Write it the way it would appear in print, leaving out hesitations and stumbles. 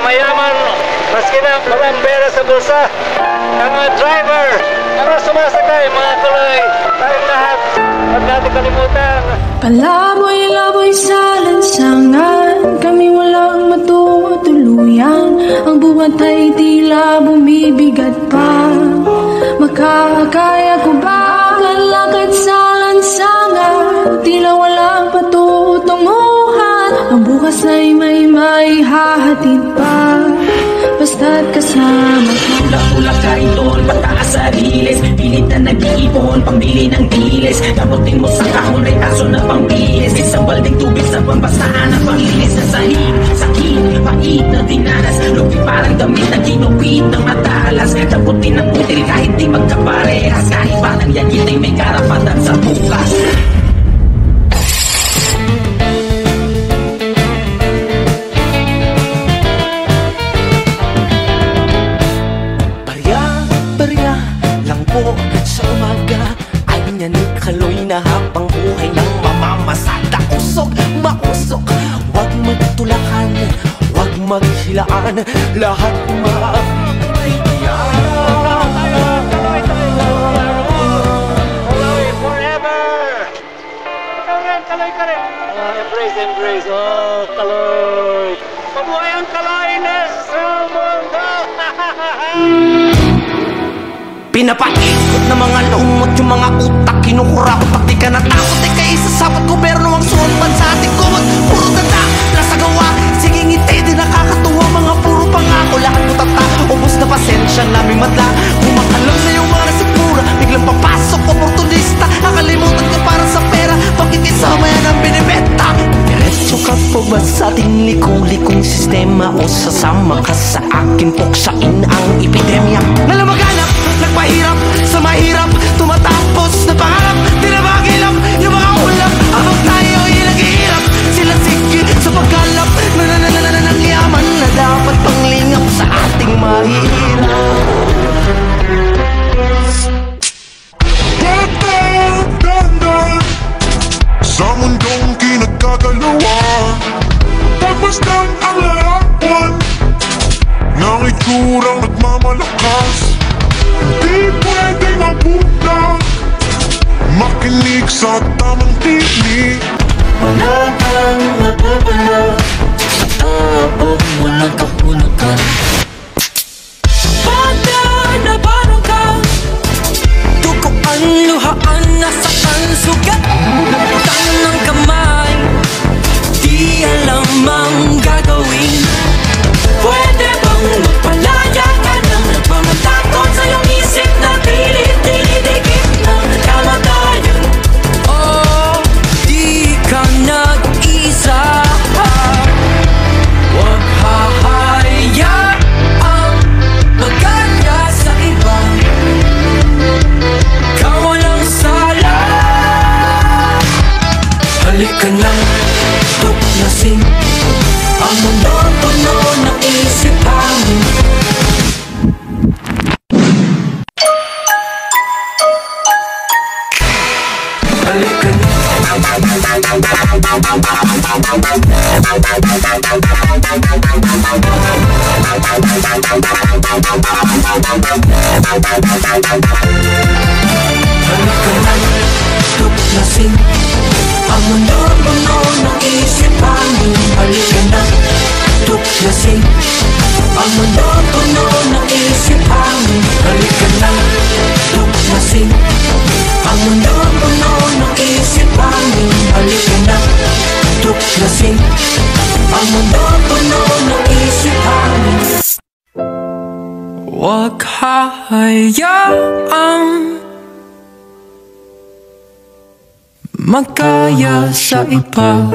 mayaman, maski na walang pera sa bulsa. Mga driver, mga sumasakay, mga tuloy, tayong lahat, huwag natin kalimutan. Palaboy-laboy sa lansangan, kami walang matutuluyan. Ang buhat ay tila bumibigat pa. Makakaya ko ba ang lakad sa lansangan? Tila walang patutunguhan. Ang bukas ay may hahatid pa, basta't kasama ka. Ulak-ulak ka rin doon, pataas sa riles. Pilit na nag-iipon, pambili ng diles. Kamutin mo sa kahon, ay kaso na pambilis. Isang balding tubig sa pambasaan, ang panglinis na sahig. Sakit, pait na dinanas. Lupi parang damit na ginupit ng matalas. Kamutin ng putil kahit di magkaparehas. Kahit pa nang yagit ay may karapatan sa bukas. Sa umaga ay nyanig kaloy na habang buhay ng mamamasada. Usok, mausok, huwag magtulakan, huwag maghilaan, lahat maabigyan. Kaloy forever! Kaloy ka rin! Embrace, embrace, oh, kaloy! Mabuhay ang kaloy-ness sa mundo! Pinapaikot na mga lumot yung mga utak, kinukurakot pag di ka natakot. Ay kaisa sabot gobyerno ang sumpan sa ating kumot. Puro tanda, nasa gawa, sige ngiti di nakakatuwa. Mga puro pangako, lahat mutata, ubos na pasensya naming madla. Kumakalam na yung mga nasa pura, biglang papasok, oportunista. Nakalimutan ka para sa pera, pakikisama yan ang binibenta. Diretso ka po ba sa ating likong-likong sistema, o sasama ka sa akin puksain ang epidemya? Nalamaganap, nagpahirap sa mahirap, tumatapos na pangarap, di na magilap yung mga ulap. Habang tayo ay naghihirap, sila sige sa pagkalap ng yaman na dapat panglingap sa ating mahirap. Dandan sa mundong kinagkagalawan, pagmasdan ang larawan ng itsurang nagmamalakas. Di pwedeng mabuta, makinig sa tamang tinig. Wala kang mapapala, tapos walang kapunakan. Bata na parang ka, Tukuan, luhaan, nasaktan, sugat, nabutan ng kamay, di alam ang gagawin. pwede bang magpalaya ka ng mga takot sa iyong isip na pilit-dikit ng kamatayan? Oh, di ka nag-isa, Huwag hahayaang magkanya sa iba. Ikaw walang sala. Halika na, tuklasin ang mundo puno ng isipan. Halika na, tuklasin ang mundo puno ng isipan. Halika na, tuklasin ang mundo puno ng isipan. Halika na, tuklasin ang mundo puno ng isipan. Halika na, tuklasin ang mundo puno ng isipan. Huwag hahayaang magkaya sa iba.